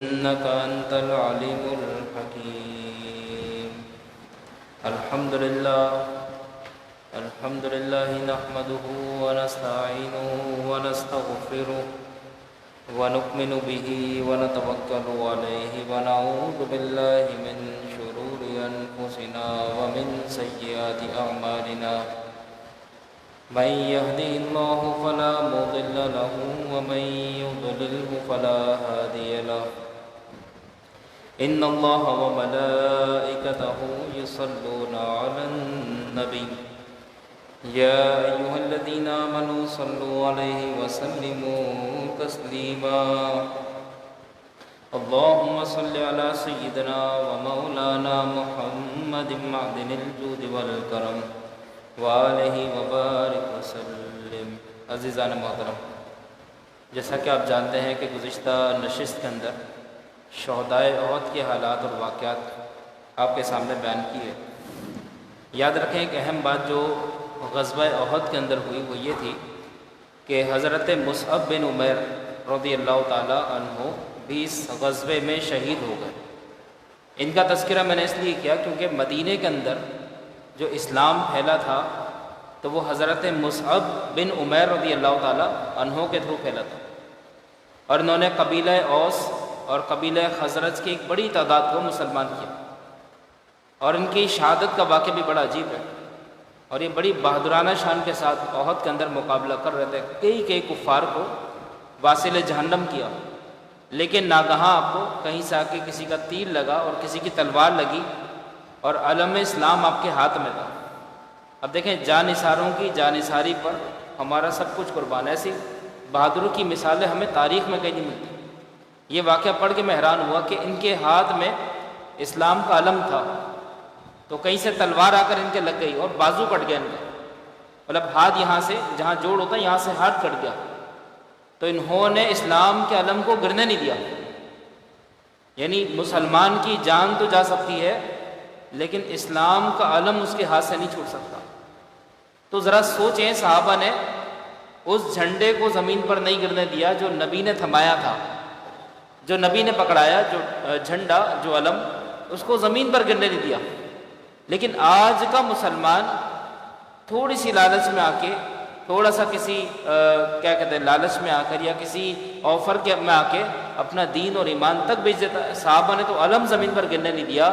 إنك أنت العليم الحكيم. الحمد لله نحمده ونستعينه ونستغفره ونؤمن به ونتوكل عليه ونعوذ بالله من شرور أنفسنا ومن سيئات أعمالنا. من يهده الله فلا مضل له ومن يضلله فلا هادي له. إن الله وملائكته يصلون على النبي يا أيها الذين آمنوا صلوا عليه وسلموا تسليما. اللهم صل على سيدنا ومولانا محمد معدن الجود والكرم وآلہ وبارک وسلم. عزیزان محترم، جیسا کہ آپ جانتے ہیں کہ گزشتہ نشست کے اندر شہدائے احد کے حالات اور واقعات آپ کے سامنے بیان کیے. یاد رکھیں ایک اہم بات جو غزوہ احد کے اندر ہوئی وہ یہ تھی کہ حضرت مصعب بن عمیر رضی اللہ تعالی عنہ بھی اس غزوے میں شہید ہو گئے. ان کا تذکرہ میں نے اس لیے کیا کیونکہ مدینے کے اندر جو اسلام پھیلا تھا تو وہ حضرت مصعب بن عمیر رضی اللہ تعالی عنہ کے تھرو پھیلا تھا، اور انہوں نے قبیلہ اوس اور قبیلہ خزرج کی ایک بڑی تعداد کو مسلمان کیا. اور ان کی شہادت کا واقعہ بھی بڑا عجیب ہے، اور یہ بڑی بہادرانہ شان کے ساتھ احد کے اندر مقابلہ کر رہے تھے. کئی کفار کو واصل جہنم کیا، لیکن ناگہاں آپ کو کہیں سے آ کے کسی کا تیر لگا اور کسی کی تلوار لگی اور علم اسلام آپ کے ہاتھ میں تھا. اب دیکھیں جانثاروں کی جانثاری پر ہمارا سب کچھ قربان ہے. ایسی بہادروں کی مثالیں ہمیں تاریخ میں کہیں نہیں ملتی. یہ واقعہ پڑھ کے میں حیران ہوا کہ ان کے ہاتھ میں اسلام کا علم تھا تو کہیں سے تلوار آ کر ان کے لگ گئی اور بازو کٹ گیا ان کا، مطلب ہاتھ یہاں سے جہاں جوڑ ہوتا ہے یہاں سے ہاتھ کٹ گیا. تو انہوں نے اسلام کے علم کو گرنے نہیں دیا. یعنی مسلمان کی جان تو جا سکتی ہے لیکن اسلام کا علم اس کے ہاتھ سے نہیں چھوٹ سکتا. تو ذرا سوچیں، صحابہ نے اس جھنڈے کو زمین پر نہیں گرنے دیا جو نبی نے تھمایا تھا، جو نبی نے پکڑایا، جو جھنڈا، جو علم، اس کو زمین پر گرنے نہیں دیا. لیکن آج کا مسلمان تھوڑی سی لالچ میں آ کے، تھوڑا سا کسی لالچ میں آ کر یا کسی آفر کے میں آ کے اپنا دین اور ایمان تک بیچ دیتا ہے. صحابہ نے تو علم زمین پر گرنے نہیں دیا،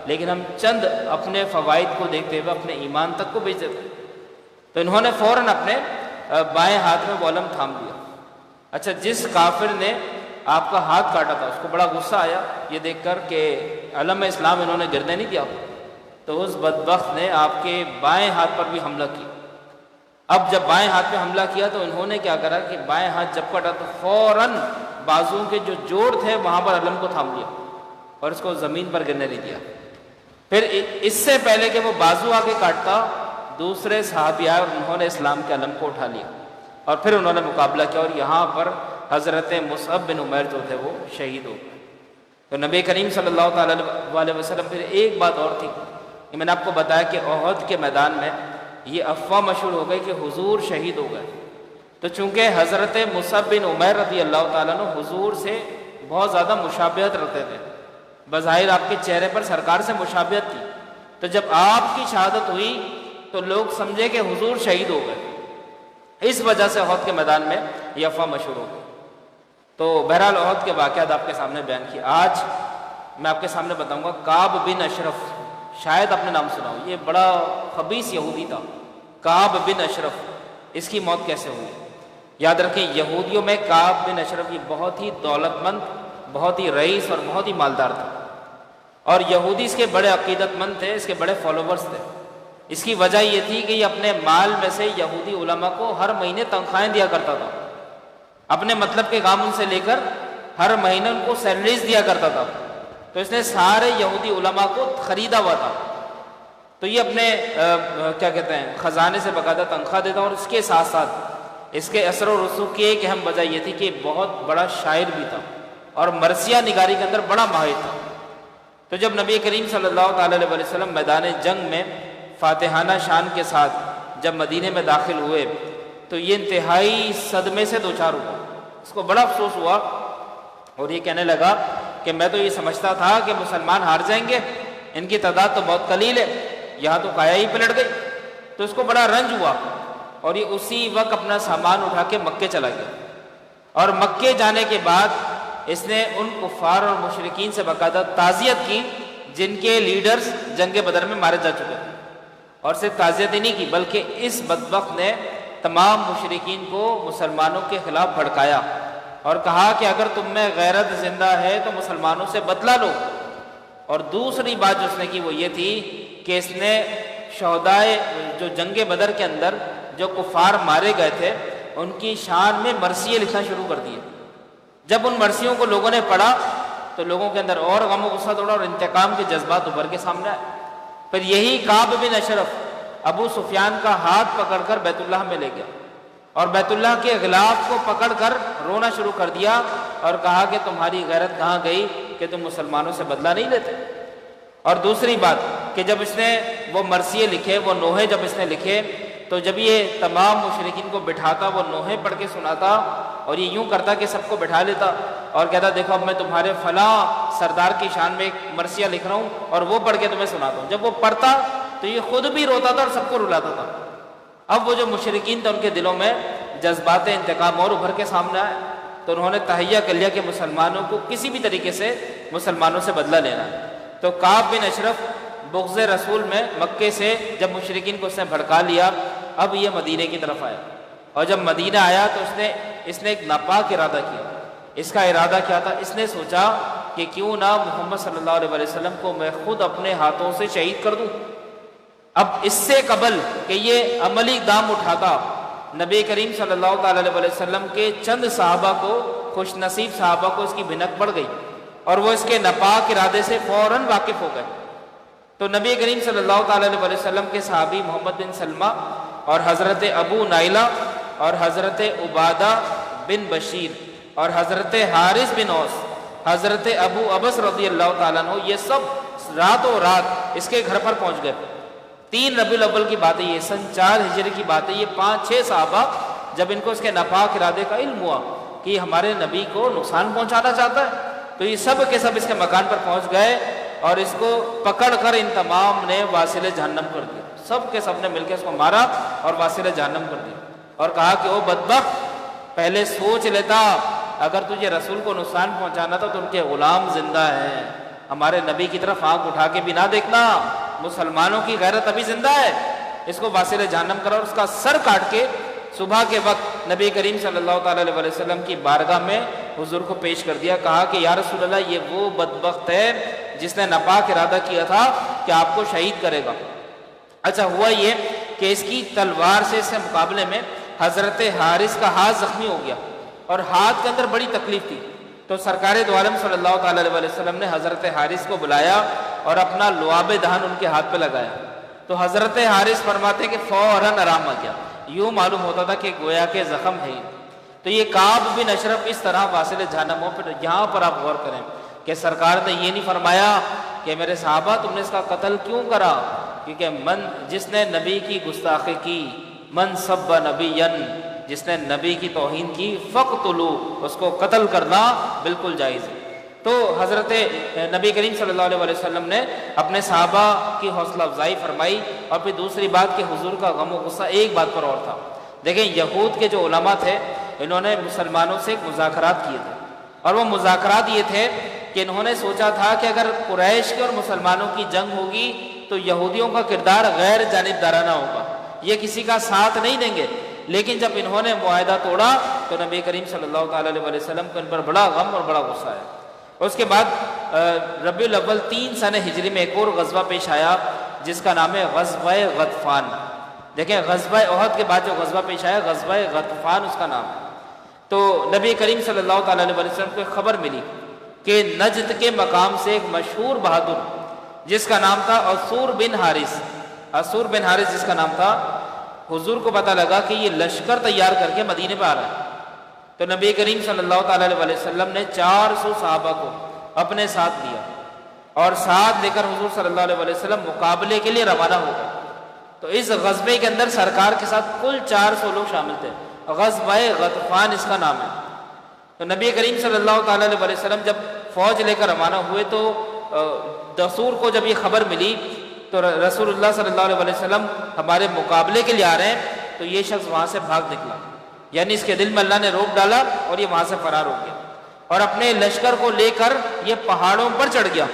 لیکن ہم چند اپنے فوائد کو دیکھتے ہوئے اپنے ایمان تک کو بیچ دیتے ہیں. تو انہوں نے فوراً اپنے بائیں ہاتھ میں وہ علم تھام دیا. اچھا، جس کافر نے آپ کا ہاتھ کاٹا تھا اس کو بڑا غصہ آیا یہ دیکھ کر کہ علم اسلام انہوں نے گرنے نہیں دیا، تو اس بدبخت نے آپ کے بائیں ہاتھ پر بھی حملہ کیا. اب جب بائیں ہاتھ پہ حملہ کیا تو انہوں نے کیا کرا کہ بائیں ہاتھ جب کٹا تو فوراً بازو کے جو جوڑ تھے وہاں پر علم کو تھام لیا اور اس کو زمین پر گرنے نہیں دیا. پھر اس سے پہلے کہ وہ بازو آ کے کاٹتا، دوسرے صحابی آئے اور انہوں نے اسلام کے علم کو اٹھا لیا اور پھر انہوں نے مقابلہ کیا، اور یہاں پر حضرت مصعب بن عمیر جو تھے وہ شہید ہو گئے. تو نبی کریم صلی اللہ تعالیٰ علیہ وسلم پھر ایک بات اور تھی کہ میں نے آپ کو بتایا کہ احد کے میدان میں یہ افواہ مشہور ہو گئی کہ حضور شہید ہو گئے. تو چونکہ حضرت مصعب بن عمیر رضی اللہ تعالیٰ عنہ حضور سے بہت زیادہ مشابہت رکھتے تھے، بظاہر آپ کے چہرے پر سرکار سے مشابہت تھی، تو جب آپ کی شہادت ہوئی تو لوگ سمجھے کہ حضور شہید ہو گئے. اس وجہ سے احد کے میدان میں یہ افواہ مشہور ہو گئی. تو بہرحال احد کے واقعات آپ کے سامنے بیان کیے. آج میں آپ کے سامنے بتاؤں گا کعب بن اشرف، شاید آپ نے نام سنا ہو، یہ بڑا خبیث یہودی تھا. کعب بن اشرف، اس کی موت کیسے ہوئی؟ یاد رکھیں یہودیوں میں کعب بن اشرف یہ بہت ہی دولت مند، بہت ہی رئیس اور بہت ہی مالدار تھا، اور یہودی اس کے بڑے عقیدت مند تھے، اس کے بڑے فالوورز تھے. اس کی وجہ یہ تھی کہ یہ اپنے مال میں سے یہودی علماء کو ہر مہینے تنخواہیں دیا کرتا تھا، اپنے مطلب کے کام ان سے لے کر ہر مہینے ان کو سیلریز دیا کرتا تھا. تو اس نے سارے یہودی علماء کو خریدا ہوا تھا. تو یہ اپنے خزانے سے باقاعدہ تنخواہ دیتا، اور اس کے ساتھ ساتھ اس کے اثر و رسوخ کی ایک اہم وجہ یہ تھی کہ بہت بڑا شاعر بھی تھا اور مرثیہ نگاری کے اندر بڑا ماہر تھا. تو جب نبی کریم صلی اللہ تعالیٰ علیہ وسلم میدان جنگ میں فاتحانہ شان کے ساتھ جب مدینے میں داخل ہوئے تو یہ انتہائی صدمے سے دوچار ہوا. اس کو بڑا افسوس ہوا اور یہ کہنے لگا کہ میں تو یہ سمجھتا تھا کہ مسلمان ہار جائیں گے، ان کی تعداد تو بہت قلیل ہے، یہاں تو کایا ہی پلٹ گئی۔ تو اس کو بڑا رنج ہوا اور یہ اسی وقت اپنا سامان اٹھا کے مکے چلا گیا، اور مکے جانے کے بعد اس نے ان کفار اور مشرکین سے باقاعدہ تعزیت کی جن کے لیڈرز جنگ بدر میں مارے جا چکے تھے، اور صرف تعزیت ہی نہیں کی بلکہ اس بدبخت نے تمام مشرکین کو مسلمانوں کے خلاف بھڑکایا اور کہا کہ اگر تم میں غیرت زندہ ہے تو مسلمانوں سے بدلہ لو۔ اور دوسری بات جو اس نے کی وہ یہ تھی کہ اس نے شہدائے جو جنگ بدر کے اندر جو کفار مارے گئے تھے ان کی شان میں مرثیے لکھنا شروع کر دیے۔ جب ان مرثیوں کو لوگوں نے پڑھا تو لوگوں کے اندر اور غم و غصہ دوڑا اور انتقام کے جذبات ابھر کے سامنے آئے۔ پھر یہی کعب بن اشرف ابو سفیان کا ہاتھ پکڑ کر بیت اللہ میں لے گیا اور بیت اللہ کے غلاف کو پکڑ کر رونا شروع کر دیا اور کہا کہ تمہاری غیرت کہاں گئی کہ تم مسلمانوں سے بدلہ نہیں لیتے۔ اور دوسری بات کہ جب اس نے وہ مرثیے لکھے، وہ نوحے جب اس نے لکھے تو جب یہ تمام مشرکین کو بٹھاتا وہ نوحے پڑھ کے سناتا اور یہ یوں کرتا کہ سب کو بٹھا لیتا اور کہتا دیکھو اب میں تمہارے فلاں سردار کی شان میں ایک مرثیہ لکھ رہا ہوں اور وہ پڑھ کے تمہیں سناتا ہوں۔ جب وہ پڑھتا تو یہ خود بھی روتا تھا اور سب کو رلاتا تھا۔ اب وہ جو مشرکین تھے ان کے دلوں میں جذبات انتقام اور ابھر کے سامنے آئے تو انہوں نے تہیہ کر لیا کہ مسلمانوں کو کسی بھی طریقے سے مسلمانوں سے بدلہ لینا ہے۔ تو کعب بن اشرف بغض رسول میں مکے سے جب مشرکین کو اس نے بھڑکا لیا، اب یہ مدینے کی طرف آیا، اور جب مدینہ آیا تو اس نے ایک ناپاک ارادہ کیا۔ اس کا ارادہ کیا تھا؟ اس نے سوچا کہ کیوں نہ محمد صلی اللہ علیہ وسلم کو میں خود اپنے ہاتھوں سے شہید کر دوں۔ اب اس سے قبل کہ یہ عملی اقدام اٹھاتا، نبی کریم صلی اللہ تعالی علیہ وسلم کے چند صحابہ کو، خوش نصیب صحابہ کو اس کی بھنک پڑ گئی اور وہ اس کے ناپاک ارادے سے فوراً واقف ہو گئے۔ تو نبی کریم صلی اللہ تعالی علیہ وسلم کے صحابی محمد بن سلمہ اور حضرت ابو نائلہ اور حضرت عبادہ بن بشیر اور حضرت حارث بن اوس، حضرت ابو عبس رضی اللہ تعالیٰ عنہ، یہ سب راتوں رات اس کے گھر پر پہنچ گئے۔ 3 ربیع الاول کی بات ہے، یہ سن 4 ہجری کی بات ہے۔ یہ 5-6 صحابہ جب ان کو اس کے ناپاک ارادے کا علم ہوا کہ یہ ہمارے نبی کو نقصان پہنچانا چاہتا ہے تو یہ سب کے سب اس کے مکان پر پہنچ گئے اور اس کو پکڑ کر ان تمام نے واصل جہنم کر دیا۔ سب کے سب نے مل کے اس کو مارا اور واصل جہنم کر دیا اور کہا کہ او بدبخت، پہلے سوچ لیتا، اگر تجھے رسول کو نقصان پہنچانا تھا تو ان کے غلام زندہ ہیں، ہمارے نبی کی طرف آنکھ اٹھا کے بھی نہ دیکھنا، مسلمانوں کی غیرت ابھی زندہ ہے، اس کو واصل جہنم کرا اور اس کا سر کاٹ کے صبح کے وقت نبی کریم صلی اللہ تعالی علیہ وسلم کی بارگاہ میں حضور کو پیش کر دیا۔ کہا کہ یا رسول اللہ، یہ وہ بدبخت ہے جس نے ناپاک ارادہ کیا تھا کہ آپ کو شہید کرے گا۔ اچھا ہوا یہ کہ اس کی تلوار سے اس کے مقابلے میں حضرت حارث کا ہاتھ زخمی ہو گیا اور ہاتھ کے اندر بڑی تکلیف تھی۔ تو سرکار دو عالم صلی اللہ تعالی علیہ وسلم نے حضرت حارث کو بلایا اور اپنا لعاب دہن ان کے ہاتھ پہ لگایا تو حضرت حارث فرماتے کہ فوراً آرام آ گیا، یوں معلوم ہوتا تھا کہ گویا کے زخم ہے۔ تو یہ کعب بن اشرف اس طرح واصل جہنم ہو۔ پھر یہاں پر آپ غور کریں کہ سرکار نے یہ نہیں فرمایا کہ میرے صحابہ تم نے اس کا قتل کیوں کرا، کیونکہ جس نے نبی کی گستاخی کی، من سب نبیًا، جس نے نبی کی توہین کی، فقتلوا، اس کو قتل کرنا بالکل جائز ہے۔ تو حضرت نبی کریم صلی اللہ علیہ وسلم نے اپنے صحابہ کی حوصلہ افزائی فرمائی۔ اور پھر دوسری بات کہ حضور کا غم و غصہ ایک بات پر اور تھا۔ دیکھیں یہود کے جو علماء تھے انہوں نے مسلمانوں سے مذاکرات کیے تھے، اور وہ مذاکرات یہ تھے کہ انہوں نے سوچا تھا کہ اگر قریش کے اور مسلمانوں کی جنگ ہوگی تو یہودیوں کا کردار غیر جانبدارانہ ہوگا، یہ کسی کا ساتھ نہیں دیں گے۔ لیکن جب انہوں نے معاہدہ توڑا تو نبی کریم صلی اللہ تعالی علیہ وسلم کو ان پر بڑا غم اور بڑا غصہ ہے۔ اس کے بعد ربیع الاول 3 سنہ ہجری میں ایک اور غزوہ پیش آیا جس کا نام ہے غزوہ غطفان۔ دیکھیں غزوہ احد کے بعد جو غزوہ پیش آیا غزوہ غطفان اس کا نام ہے۔ تو نبی کریم صلی اللہ تعالی علیہ وسلم کو ایک خبر ملی کہ نجد کے مقام سے ایک مشہور بہادر جس کا نام تھا اسور بن حارث جس کا نام تھا، حضور کو پتہ لگا کہ یہ لشکر تیار کر کے مدینے پہ آ رہا ہے۔ تو نبی کریم صلی اللہ تعالی علیہ وسلم نے 400 صحابہ کو اپنے ساتھ لیا اور ساتھ لے کر حضور صلی اللہ علیہ وسلم مقابلے کے لیے روانہ ہو گئے۔ تو اس غزوے کے اندر سرکار کے ساتھ کل 400 لوگ شامل تھے، غزوہ غطفان اس کا نام ہے۔ تو نبی کریم صلی اللہ تعالی علیہ وسلم جب فوج لے کر روانہ ہوئے تو دسور کو جب یہ خبر ملی تو رسول اللہ صلی اللہ علیہ وسلم ہمارے مقابلے کے لیے آ رہے ہیں، تو یہ شخص وہاں سے بھاگ نکلا، یعنی اس کے دل میں اللہ نے روب ڈالا اور یہ وہاں سے فرار ہو گیا اور اپنے لشکر کو لے کر یہ پہاڑوں پر چڑھ گیا،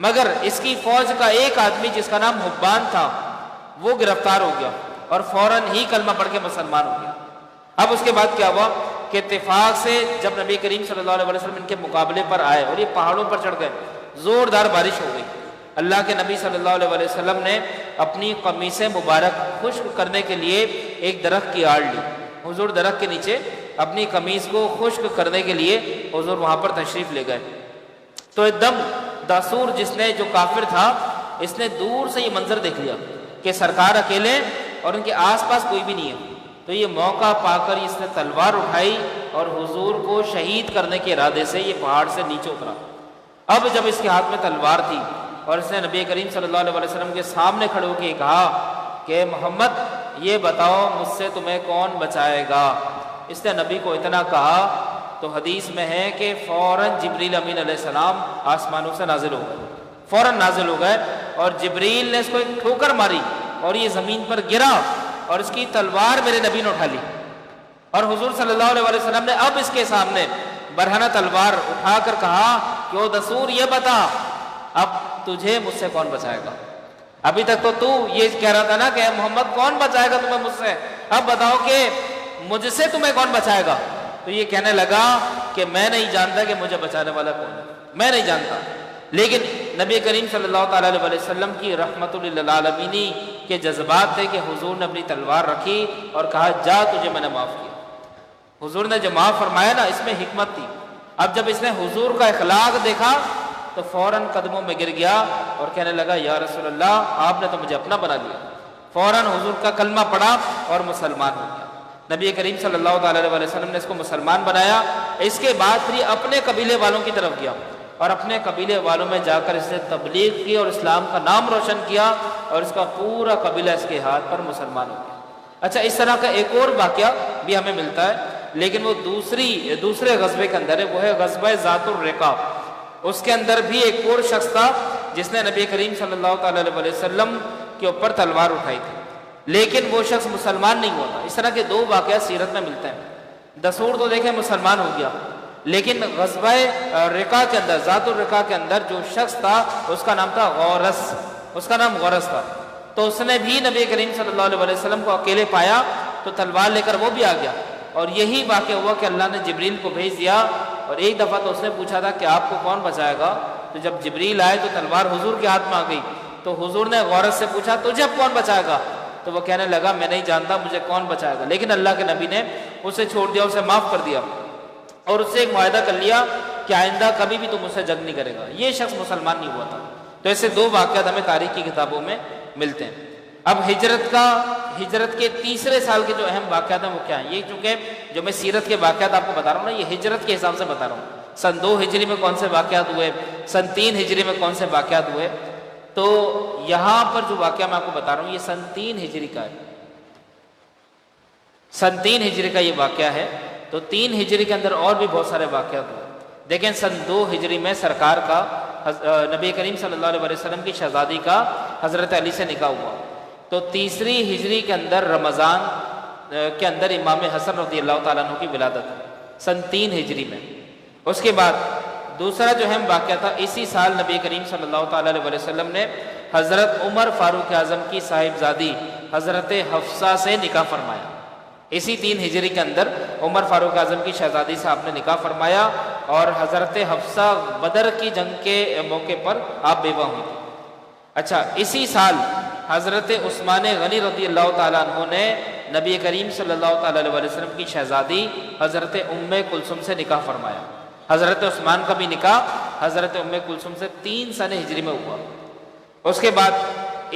مگر اس کی فوج کا ایک آدمی جس کا نام حبان تھا وہ گرفتار ہو گیا اور فوراً ہی کلمہ پڑھ کے مسلمان ہو گیا۔ اب اس کے بعد کیا ہوا کہ اتفاق سے جب نبی کریم صلی اللہ علیہ وسلم ان کے مقابلے پر آئے اور یہ پہاڑوں پر چڑھ گئے، زوردار بارش ہو گئی۔ اللہ کے نبی صلی اللہ علیہ وسلم نے اپنی قمیص مبارک خشک کرنے کے لیے ایک درخت کی آڑ لی، حضور درخت کے نیچے اپنی قمیص کو خشک کرنے کے لیے حضور وہاں پر تشریف لے گئے۔ تو ایک دم داسور جس نے جو کافر تھا اس نے دور سے یہ منظر دیکھ لیا کہ سرکار اکیلے اور ان کے آس پاس کوئی بھی نہیں ہے، تو یہ موقع پا کر اس نے تلوار اٹھائی اور حضور کو شہید کرنے کے ارادے سے یہ پہاڑ سے نیچے اترا۔ اب جب اس کے ہاتھ میں تلوار تھی اور اس نے نبی کریم صلی اللہ علیہ وسلم کے سامنے کھڑے ہو کے کہا کہ محمد یہ بتاؤ مجھ سے تمہیں کون بچائے گا، اس نے نبی کو اتنا کہا تو حدیث میں ہے کہ فوراً جبریل امین علیہ السلام آسمانوں سے نازل ہو گئے، فوراً نازل ہو گئے اور جبریل نے اس کو ایک ٹھوکر ماری اور یہ زمین پر گرا اور اس کی تلوار میرے نبی نے اٹھا لی، اور حضور صلی اللہ علیہ وسلم نے اب اس کے سامنے برہنہ تلوار اٹھا کر کہا کہ او دسور یہ بتا اب تجھے مجھ سے کون بچائے گا؟ ابھی تک تو یہ کہہ رہا تھا نا کہ محمد کون بچائے گا تمہیں مجھ سے، اب بتاؤ کہ مجھ سے تمہیں کون بچائے گا؟ تو یہ کہنے لگا کہ میں نہیں جانتا کہ مجھے بچانے والا کون ہے، میں نہیں جانتا۔ لیکن نبی کریم صلی اللہ تعالیٰ علیہ وسلم کی رحمت للعالمین کے جذبات تھے کہ حضور نے اپنی تلوار رکھی اور کہا جا تجھے میں نے معاف کیا۔ حضور نے جو معاف فرمایا نا اس میں حکمت تھی۔ اب جب اس نے حضور کا اخلاق دیکھا تو فوراً قدموں میں گر گیا اور کہنے لگا یا رسول اللہ آپ نے تو مجھے اپنا بنا لیا، فوراً حضور کا کلمہ پڑھا اور مسلمان ہو گیا۔ نبی کریم صلی اللہ تعالیٰ علیہ وسلم نے اس کو مسلمان بنایا۔ اس کے بعد پھر یہ اپنے قبیلے والوں کی طرف گیا اور اپنے قبیلے والوں میں جا کر اس نے تبلیغ کی اور اسلام کا نام روشن کیا اور اس کا پورا قبیلہ اس کے ہاتھ پر مسلمان ہو گیا۔ اچھا، اس طرح کا ایک اور واقعہ بھی ہمیں ملتا ہے، لیکن وہ دوسرے غزوے کے اندر ہے، وہ ہے غزوہ ذات الرقاع۔ اس کے اندر بھی ایک اور شخص تھا جس نے نبی کریم صلی اللہ تعالیٰ علیہ وسلم کے اوپر تلوار اٹھائی تھی، لیکن وہ شخص مسلمان نہیں ہوا تھا۔ اس طرح کے دو واقعات سیرت میں ملتے ہیں۔ دسور تو دیکھیں مسلمان ہو گیا، لیکن غزوہ رقاع کے اندر، ذات الرقاع کے اندر جو شخص تھا اس کا نام تھا غورس، اس کا نام غورس تھا۔ تو اس نے بھی نبی کریم صلی اللہ علیہ وسلم کو اکیلے پایا تو تلوار لے کر وہ بھی آ گیا، اور یہی واقعہ ہوا کہ اللہ نے جبریل کو بھیج دیا، اور ایک دفعہ تو اس نے پوچھا تھا کہ آپ کو کون بچائے گا، تو جب جبریل آئے تو تلوار حضور کے ہاتھ میں آ گئی، تو حضور نے غورس سے پوچھا تجھے اب کون بچائے گا؟ تو وہ کہنے لگا میں نہیں جانتا مجھے کون بچائے گا، لیکن اللہ کے نبی نے اسے چھوڑ دیا، اسے معاف کر دیا اور اس سے ایک معاہدہ کر لیا کہ آئندہ کبھی بھی تم اس سے جنگ نہیں کرے گا۔ یہ شخص مسلمان نہیں ہوا تھا۔ تو ایسے دو واقعات ہمیں تاریخ کی کتابوں میں ملتے ہیں۔ اب ہجرت کے تیسرے سال کے جو اہم واقعات ہیں وہ کیا ہیں؟ یہ چونکہ جو میں سیرت کے واقعات آپ کو بتا رہا ہوں نا، یہ ہجرت کے حساب سے بتا رہا ہوں، سن 2 ہجری میں کون سے واقعات ہوئے، سن 3 ہجری میں کون سے واقعات ہوئے۔ تو یہاں پر جو واقعہ میں آپ کو بتا رہا ہوں یہ سن 3 ہجری کا ہے، سن 3 ہجری کا یہ واقعہ ہے۔ تو 3 ہجری کے اندر اور بھی بہت سارے واقعات ہوئے۔ دیکھیں سن 2 ہجری میں سرکار کا نبی کریم صلی اللہ علیہ وسلم کی شہزادی کا حضرت علی سے نکاح ہوا۔ تو 3 ہجری کے اندر رمضان کے اندر امام حسن رضی اللہ تعالیٰ عنہ کی ولادت ہے، سن 3 ہجری میں۔ اس کے بعد دوسرا جو اہم واقعہ تھا، اسی سال نبی کریم صلی اللہ تعالیٰ علیہ وسلم نے حضرت عمر فاروق اعظم کی صاحبزادی حضرت حفصہ سے نکاح فرمایا۔ اسی 3 ہجری کے اندر عمر فاروق اعظم کی شہزادی سے آپ نے نکاح فرمایا، اور حضرت حفصہ بدر کی جنگ کے موقع پر آپ بیوہ ہوئی تھی۔ اچھا، اسی سال حضرت عثمان غنی رضی اللہ تعالیٰ عنہ نے نبی کریم صلی اللہ تعالیٰ علیہ وسلم کی شہزادی حضرت ام کلثوم سے نکاح فرمایا۔ حضرت عثمان کا بھی نکاح حضرت ام کلثوم سے 3 سن ہجری میں ہوا۔ اس کے بعد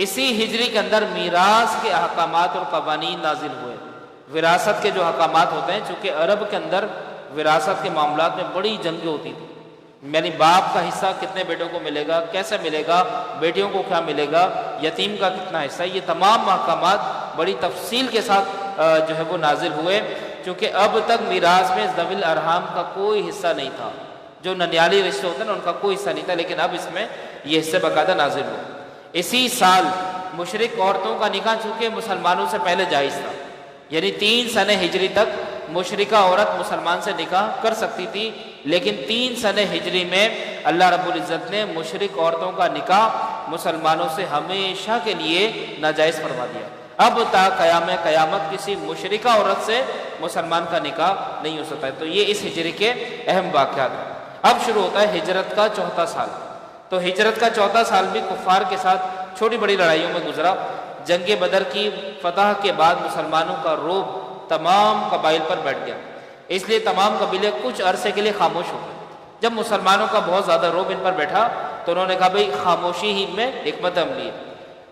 اسی ہجری کے اندر میراث کے احکامات اور قوانین نازل ہوئے۔ وراثت کے جو احکامات ہوتے ہیں، چونکہ عرب کے اندر وراثت کے معاملات میں بڑی جنگیں ہوتی تھیں، یعنی باپ کا حصہ کتنے بیٹوں کو ملے گا، کیسے ملے گا، بیٹیوں کو کیا ملے گا، یتیم کا کتنا حصہ، یہ تمام احکامات بڑی تفصیل کے ساتھ جو ہے وہ نازل ہوئے، چونکہ اب تک میراث میں ذوی الارحام کا کوئی حصہ نہیں تھا۔ جو ننیالی رشتے ہوتے ہیں نا ان کا کوئی حصہ نہیں تھا، لیکن اب اس میں یہ حصے باقاعدہ نازل ہو۔ اسی سال مشرک عورتوں کا نکاح چونکہ مسلمانوں سے پہلے جائز تھا، یعنی 3 سنہ ہجری تک مشرکہ عورت مسلمان سے نکاح کر سکتی تھی، لیکن 3 سنہ ہجری میں اللہ رب العزت نے مشرک عورتوں کا نکاح مسلمانوں سے ہمیشہ کے لیے ناجائز فرما دیا۔ اب تا قیام قیامت کسی مشرکہ عورت سے مسلمان کا نکاح نہیں ہو سکتا ہے۔ تو یہ اس ہجری کے اہم واقعات ہیں۔ اب شروع ہوتا ہے ہجرت کا 4تھا سال۔ تو ہجرت کا 4تھا سال بھی کفار کے ساتھ چھوٹی بڑی لڑائیوں میں گزرا۔ جنگ بدر کی فتح کے بعد مسلمانوں کا رعب تمام قبائل پر بیٹھ گیا، اس لیے تمام قبیلے کچھ عرصے کے لیے خاموش ہو گئے۔ جب مسلمانوں کا بہت زیادہ رعب ان پر بیٹھا تو انہوں نے کہا بھئی خاموشی ہی میں حکمت عملی ہے۔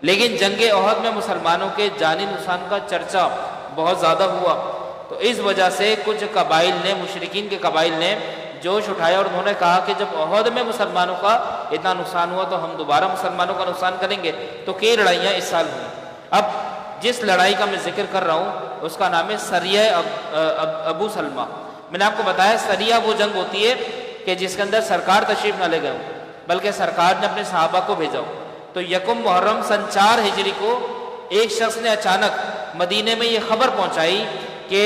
لیکن جنگ احد میں مسلمانوں کے جانی نقصان کا چرچا بہت زیادہ ہوا، تو اس وجہ سے کچھ قبائل نے، مشرکین کے قبائل نے جوش اٹھایا اور انہوں نے کہا کہ جب احد میں مسلمانوں کا اتنا نقصان ہوا تو ہم دوبارہ مسلمانوں کا نقصان کریں گے۔ تو کئی لڑائیاں اس سال ہوئیں۔ اب جس لڑائی کا میں ذکر کر رہا ہوں اس کا نام ہے سریہ ابو سلمہ۔ میں نے آپ کو بتایا سریہ وہ جنگ ہوتی ہے کہ جس کے اندر سرکار تشریف نہ لے گئے ہو، بلکہ سرکار نے اپنے صحابہ کو بھیجا ہو۔ تو یکم محرم سن 4 ہجری کو ایک شخص نے اچانک مدینے میں یہ خبر پہنچائی کہ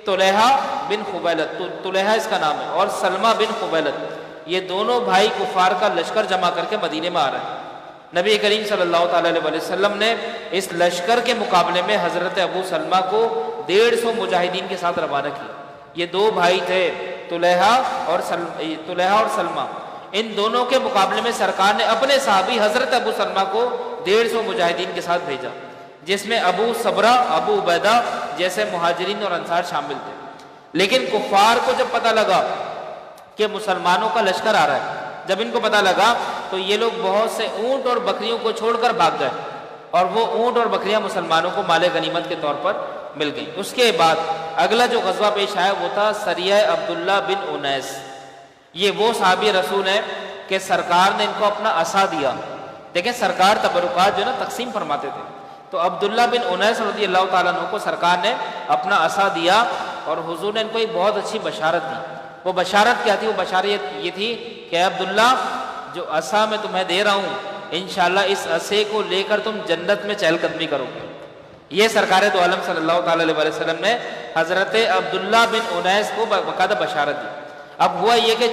طلحہ بن خبیلت، طلحہ اس کا نام ہے، اور سلمہ بن خبیلت، یہ دونوں بھائی کفار کا لشکر جمع کر کے مدینے میں آ رہے ہیں۔ نبی کریم صلی اللہ تعالیٰ علیہ وسلم نے اس لشکر کے مقابلے میں حضرت ابو سلمہ کو 150 مجاہدین کے ساتھ روانہ کیا۔ یہ 2 بھائی تھے، طلحہ اور سلمہ۔ ان دونوں کے مقابلے میں سرکار نے اپنے صحابی حضرت ابو سلمہ کو 150 مجاہدین کے ساتھ بھیجا، جس میں ابو صبرہ، ابو عبیدہ جیسے مہاجرین اور انصار شامل تھے۔ لیکن کفار کو جب پتہ لگا کہ مسلمانوں کا لشکر آ رہا ہے، جب ان کو پتہ لگا تو یہ لوگ بہت سے اونٹ اور بکریوں کو چھوڑ کر بھاگ گئے، اور وہ اونٹ اور بکریاں مسلمانوں کو مال غنیمت کے طور پر مل گئیں۔ اس کے بعد اگلا جو غزوہ پیش آیا وہ تھا سریہ عبداللہ بن انیس۔ یہ وہ صحابی رسول ہیں کہ سرکار نے ان کو اپنا عصا دیا۔ دیکھیں سرکار تبرکات جو نا تقسیم فرماتے تھے، تو عبداللہ بن انیس رضی اللہ تعالیٰ عنہ کو سرکار نے اپنا عصا دیا، اور حضور نے ان کو ایک بہت اچھی بشارت دی۔ وہ بشارت کیا تھی؟ وہ بشارت یہ تھی کہ عبداللہ جو عصا میں تمہیں دے رہا ہوں انشاءاللہ اس عصے کو لے کر تم جنت میں چہل قدمی کرو گے۔ یہ سرکار دو عالم صلی اللہ تعالیٰ علیہ وسلم نے حضرت عبداللہ بن انیس کو باقاعدہ بشارت دی۔ اب ہوا یہ کہ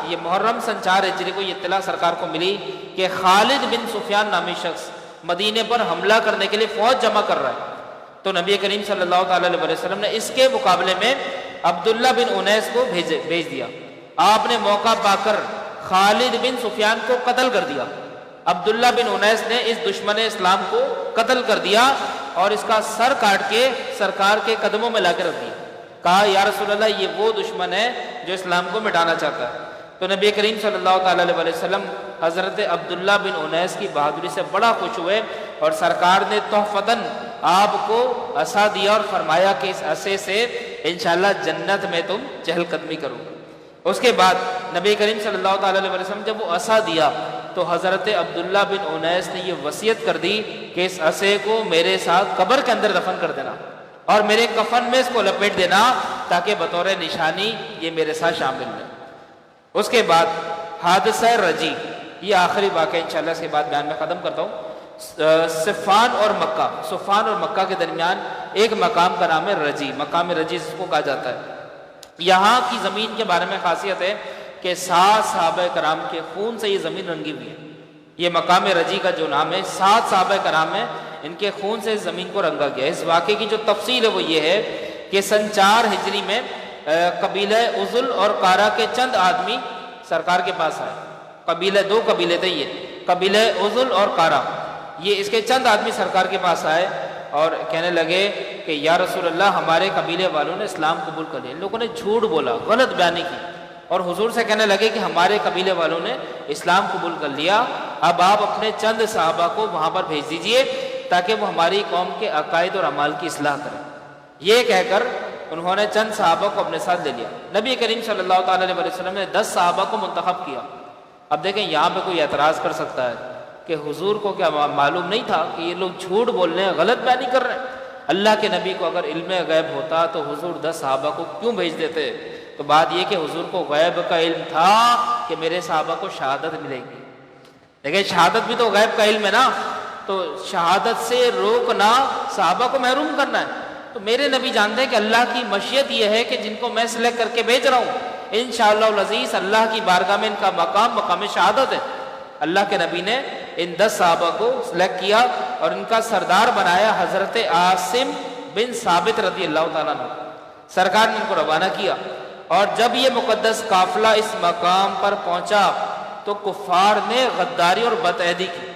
یہ محرم سن 4 ہجری کو یہ اطلاع سرکار کو ملی کہ خالد بن سفیان نامی شخص مدینے پر حملہ کرنے کے لیے فوج جمع کر رہا ہے۔ تو نبی کریم صلی اللہ تعالیٰ علیہ وسلم نے اس کے مقابلے میں عبداللہ بن انیس کو بھیج دیا۔ آپ نے موقع پا کر خالد بن سفیان کو قتل کر دیا۔ عبداللہ بن انیس نے اس دشمن اسلام کو قتل کر دیا اور اس کا سر کاٹ کے سرکار کے قدموں میں لا کے رکھ دیا۔ کہا یا رسول اللہ یہ وہ دشمن ہے جو اسلام کو مٹانا چاہتا ہے۔ تو نبی کریم صلی اللہ تعالیٰ علیہ وسلم حضرت عبداللہ بن انیس کی بہادری سے بڑا خوش ہوئے، اور سرکار نے تحفتاً آپ کو عصا دیا اور فرمایا کہ اس عصے سے انشاءاللہ جنت میں تم چہل قدمی کرو۔ اس کے بعد نبی کریم صلی اللہ تعالیٰ علیہ وسلم جب وہ عصا دیا تو حضرت عبداللہ بن انیس نے یہ وصیت کر دی کہ اس عصے کو میرے ساتھ قبر کے اندر دفن کر دینا اور میرے کفن میں اس کو لپیٹ دینا تاکہ بطور نشانی یہ میرے ساتھ شامل ہے۔ اس کے بعد حادثہ رجی، یہ آخری واقعہ انشاءاللہ اس کے بعد بیان میں ختم کرتا ہوں۔ صفان اور مکہ کے درمیان ایک مقام کا نام ہے رجی، مقام رجی جس کو کہا جاتا ہے۔ یہاں کی زمین کے بارے میں خاصیت ہے کہ 7 صحابہ کرام کے خون سے یہ زمین رنگی ہوئی ہے۔ یہ مقام رجی کا جو نام ہے 7 صحابہ کرام ہیں، ان کے خون سے اس زمین کو رنگا گیا۔ اس واقعے کی جو تفصیل ہے وہ یہ ہے کہ سن 4 ہجری میں قبیلہ عزل اور کارا کے چند آدمی سرکار کے پاس آئے۔ 2 قبیلے تھے، یہ قبیلہ عزل اور کارا، یہ اس کے چند آدمی سرکار کے پاس آئے اور کہنے لگے کہ یا رسول اللہ ہمارے قبیلے والوں نے اسلام قبول کر لیا۔ ان لوگوں نے جھوٹ بولا، غلط بیانی کی، اور حضور سے کہنے لگے کہ ہمارے قبیلے والوں نے اسلام قبول کر لیا، اب آپ اپنے چند صحابہ کو وہاں پر بھیج دیجئے تاکہ وہ ہماری قوم کے عقائد اور اعمال کی اصلاح کریں۔ یہ کہہ کر انہوں نے چند صحابہ کو اپنے ساتھ لے لیا۔ نبی کریم صلی اللہ تعالیٰ علیہ وسلم نے 10 صحابہ کو منتخب کیا۔ اب دیکھیں یہاں پہ کوئی اعتراض کر سکتا ہے کہ حضور کو کیا معلوم نہیں تھا کہ یہ لوگ جھوٹ بول رہے ہیں، غلط بیانی کر رہے ہیں؟ اللہ کے نبی کو اگر علم غیب ہوتا تو حضور 10 صحابہ کو کیوں بھیج دیتے؟ تو بات یہ کہ حضور کو غیب کا علم تھا کہ میرے صحابہ کو شہادت ملے گی، لیکن شہادت بھی تو غیب کا علم ہے نا، تو شہادت سے روکنا صحابہ کو محروم کرنا ہے۔ تو میرے نبی جانتے ہیں کہ اللہ کی مشیت یہ ہے کہ جن کو میں سلیکٹ کر کے بھیج رہا ہوں انشاءاللہ العزیز اللہ کی بارگاہ میں ان کا مقام شہادت ہے۔ اللہ کے نبی نے ان 10 صحابہ کو سلیکٹ کیا اور ان کا سردار بنایا حضرت عاصم بن ثابت رضی اللہ تعالیٰ عنہ۔ سرکار نے ان کو روانہ کیا، اور جب یہ مقدس قافلہ اس مقام پر پہنچا تو کفار نے غداری اور بدعہدی کی،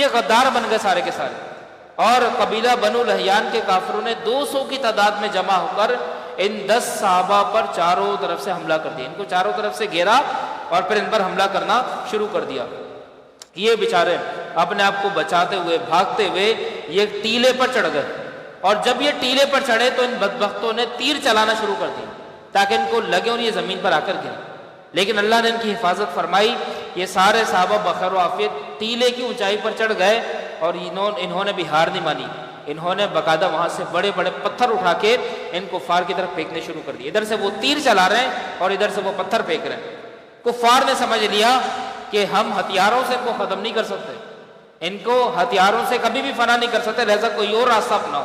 یہ غدار بن گئے سارے کے سارے، اور قبیلہ بنو لحیان کے کافروں نے 200 کی تعداد میں جمع ہو کر ان 10 صحابہ پر چاروں طرف سے حملہ کر دیا، ان کو چاروں طرف سے گھیرا اور پھر ان پر حملہ کرنا شروع کر دیا۔ یہ بیچارے اپنے آپ کو بچاتے ہوئے بھاگتے ہوئے یہ ٹیلے پر چڑھ گئے، اور جب یہ ٹیلے پر چڑھے تو ان بدبختوں نے تیر چلانا شروع کر دیا تاکہ ان کو لگے اور یہ زمین پر آ کر گرے، لیکن اللہ نے ان کی حفاظت فرمائی۔ یہ سارے صحابہ بخیر و عافیت ٹیلے کی اونچائی پر چڑھ گئے، اور انہوں نے بھی ہار نہیں مانی، انہوں نے باقاعدہ وہاں سے بڑے بڑے پتھر اٹھا کے ان کفار کی طرف پھینکنے شروع کر دیے۔ ادھر سے وہ تیر چلا رہے ہیں اور ادھر سے وہ پتھر پھینک رہے ہیں۔ کفار نے سمجھ لیا کہ ہم ہتھیاروں سے ان کو ختم نہیں کر سکتے، ان کو ہتھیاروں سے کبھی بھی فنا نہیں کر سکتے، لہذا کوئی اور راستہ اپناؤ۔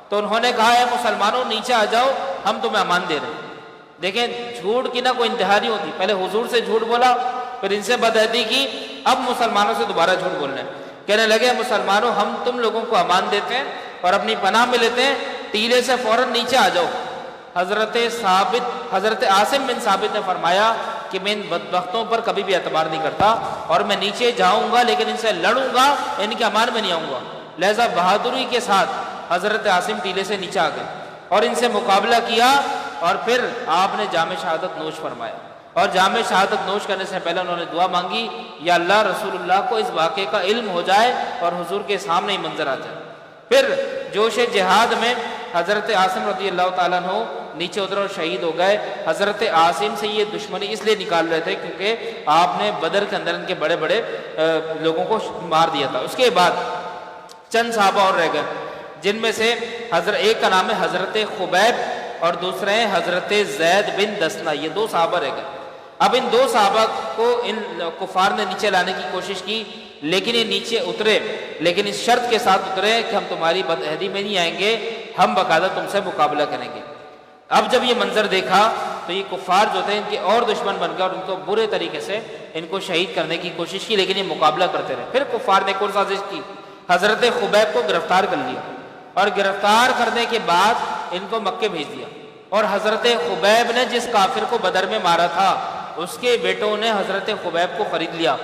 تو انہوں نے کہا ہے مسلمانوں نیچے آ جاؤ، ہم تمہیں امان دے رہے ہیں۔ دیکھیں جھوٹ کی نہ کوئی انتہا نہیں ہوتی، پہلے حضور سے جھوٹ بولا، پھر ان سے بدعہدی کی، اب مسلمانوں سے دوبارہ جھوٹ بولنے کہنے لگے مسلمانوں ہم تم لوگوں کو امان دیتے ہیں اور اپنی پناہ میں لیتے ہیں، ٹیلے سے فوراً نیچے آ جاؤ۔ حضرت عاصم بن ثابت نے فرمایا کہ میں ان بدبختوں پر کبھی بھی اعتبار نہیں کرتا، اور میں نیچے جاؤں گا لیکن ان سے لڑوں گا، ان کے امان میں نہیں آؤں گا۔ لہذا بہادری کے ساتھ حضرت عاصم ٹیلے سے نیچے آ گئے اور ان سے مقابلہ کیا، اور پھر آپ نے جام شہادت نوش فرمایا، اور جام شہادت نوش کرنے سے پہلے انہوں نے دعا مانگی یا اللہ رسول اللہ کو اس واقعے کا علم ہو جائے اور حضور کے سامنے ہی منظر آ جائے۔ پھر جوش جہاد میں حضرت عاصم رضی اللہ تعالیٰ عنہ نیچے اترے اور شہید ہو گئے۔ حضرت عاصم سے یہ دشمنی اس لیے نکال رہے تھے کیونکہ آپ نے بدر کے اندر ان کے بڑے بڑے لوگوں کو مار دیا تھا۔ اس کے بعد چند صحابہ اور رہ گئے، جن میں سے ایک کا نام ہے حضرت خبیب اور دوسرے ہیں حضرت زید بن دسنہ، یہ 2 صحابہ رہ گئے۔ اب ان 2 صحابہ کو ان کفار نے نیچے لانے کی کوشش کی، لیکن یہ نیچے اترے، لیکن اس شرط کے ساتھ اترے کہ ہم تمہاری بدعہدی میں نہیں آئیں گے، ہم باقاعدہ تم سے مقابلہ کریں گے۔ اب جب یہ منظر دیکھا تو یہ کفار جو تھے ان کے اور دشمن بن گئے اور ان کو برے طریقے سے ان کو شہید کرنے کی کوشش کی، لیکن یہ مقابلہ کرتے رہے۔ پھر کفار نے ایک اور سازش کی، حضرت خبیب کو گرفتار کر لیا، اور گرفتار کرنے کے بعد ان کو مکے بھیج دیا، اور حضرت خبیب نے جس کافر کو بدر میں مارا تھا اس کے بیٹوں نے حضرت خبیب کو خرید لیا،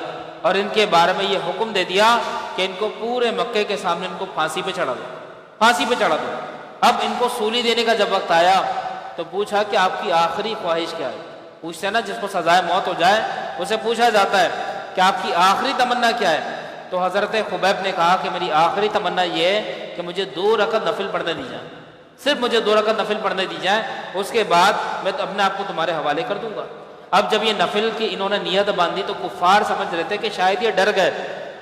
اور ان کے بارے میں یہ حکم دے دیا کہ ان کو پورے مکے کے سامنے ان کو پھانسی پہ چڑھا دو، پھانسی پہ چڑھا دو۔ اب ان کو سولی دینے کا جب وقت آیا تو پوچھا کہ آپ کی آخری خواہش کیا ہے؟ پوچھتے ہیں نا جس کو سزائے موت ہو جائے اسے پوچھا جاتا ہے کہ آپ کی آخری تمنا کیا ہے؟ تو حضرت خبیب نے کہا کہ میری آخری تمنا یہ ہے کہ مجھے 2 رکعت نفل پڑھنے دی جائیں، صرف مجھے 2 رکعت نفل پڑھنے دی جائیں، اس کے بعد میں اپنے آپ کو تمہارے حوالے کر دوں گا۔ اب جب یہ نفل کی انہوں نے نیت باندھی تو کفار سمجھ رہے تھے کہ شاید یہ ڈر گئے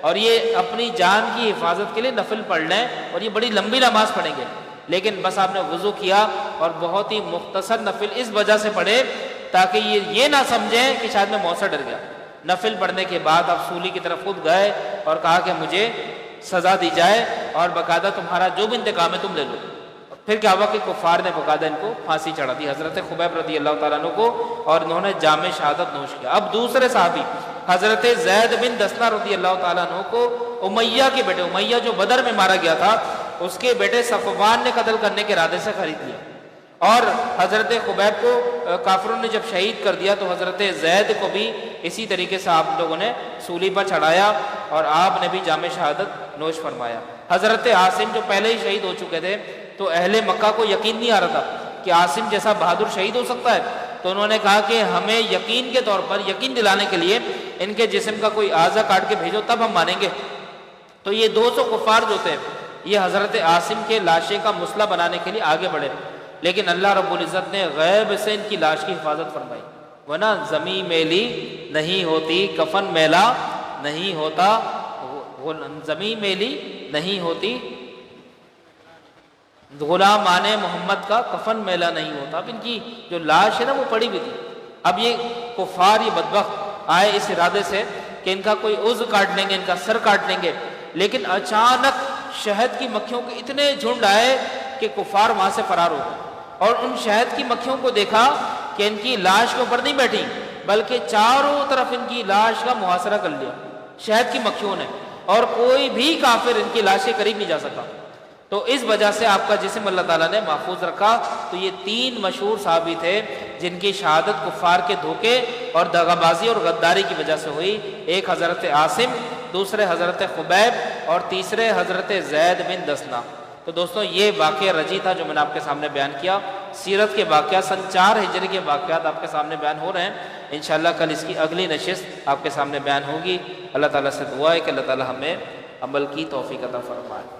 اور یہ اپنی جان کی حفاظت کے لیے نفل پڑھ لیں اور یہ بڑی لمبی نماز پڑھیں گے، لیکن بس آپ نے وضو کیا اور بہت ہی مختصر نفل اس وجہ سے پڑھے تاکہ یہ نہ سمجھیں کہ شاید میں موت سے ڈر گیا۔ نفل پڑھنے کے بعد آپ سولی کی طرف خود گئے اور کہا کہ مجھے سزا دی جائے اور باقاعدہ تمہارا جو بھی انتقام ہے تم لے لو۔ پھر کیا ہوا کہ کفار نے باقاعدہ ان کو پھانسی چڑھا دی حضرت خبیب رضی اللہ تعالیٰ عنہ کو، اور انہوں نے جام شہادت نوش کیا۔ اب دوسرے صحابی حضرت زید بن دسنہ رضی اللہ تعالیٰ عنہ کو امیہ کے بیٹے، امیہ جو بدر میں مارا گیا تھا، اس کے بیٹے صفوان نے قتل کرنے کے ارادے سے خرید لیا، اور حضرت خبیب کو کافروں نے جب شہید کر دیا تو حضرت زید کو بھی اسی طریقے سے آپ لوگوں نے سولی پر چڑھایا اور آپ نے بھی جام شہادت نوش فرمایا۔ حضرت عاصم جو پہلے ہی شہید ہو چکے تھے تو اہل مکہ کو یقین نہیں آ رہا تھا کہ عاصم جیسا بہادر شہید ہو سکتا ہے، تو انہوں نے کہا کہ ہمیں یقین کے طور پر یقین دلانے کے لیے ان کے جسم کا کوئی اعضا کاٹ کے بھیجو تب ہم مانیں گے۔ تو یہ 200 کفار جو تھے یہ حضرت عاصم کے لاشے کا مسئلہ بنانے کے لیے آگے بڑھے، لیکن اللہ رب العزت نے غیب سے ان کی لاش کی حفاظت فرمائی، ورنہ زمین میلی نہیں ہوتی، کفن میلا نہیں ہوتا، زمین میلی نہیں ہوتی، غلام آنے محمد کا کفن میلا نہیں ہوتا. اب ان کی جو لاش ہے نا وہ پڑی ہوئی تھی. اب یہ کفار، یہ بدبخت آئے اس ارادے سے کہ ان کا کوئی عضو کاٹ لیں گے، ان کا سر کاٹ لیں گے، لیکن اچانک شہد کی مکھیوں کے اتنے جھنڈ آئے کہ کفار وہاں سے فرار ہو گئے. اور ان شہد کی مکھیوں کو دیکھا کہ ان کی لاش کے اوپر نہیں بیٹھی، بلکہ چاروں طرف ان کی لاش کا محاصرہ کر لیا شہد کی مکھیوں نے، اور کوئی بھی کافر ان کی لاش کے قریب نہیں جا سکا. تو اس وجہ سے آپ کا جسم اللہ تعالیٰ نے محفوظ رکھا. تو یہ 3 مشہور صحابی تھے جن کی شہادت کفار کے دھوکے اور دغابازی اور غداری کی وجہ سے ہوئی. ایک حضرت عاصم، دوسرے حضرت خبیب اور تیسرے حضرت زید بن دسنہ. تو دوستوں یہ واقعہ رجی تھا جو میں نے آپ کے سامنے بیان کیا. سیرت کے واقعات، سن 4 ہجری کے واقعات آپ کے سامنے بیان ہو رہے ہیں. انشاءاللہ کل اس کی اگلی نشست آپ کے سامنے بیان ہوگی. اللہ تعالیٰ سے دعا ہے کہ اللہ تعالیٰ ہمیں عمل کی توفیق عطا فرمائے.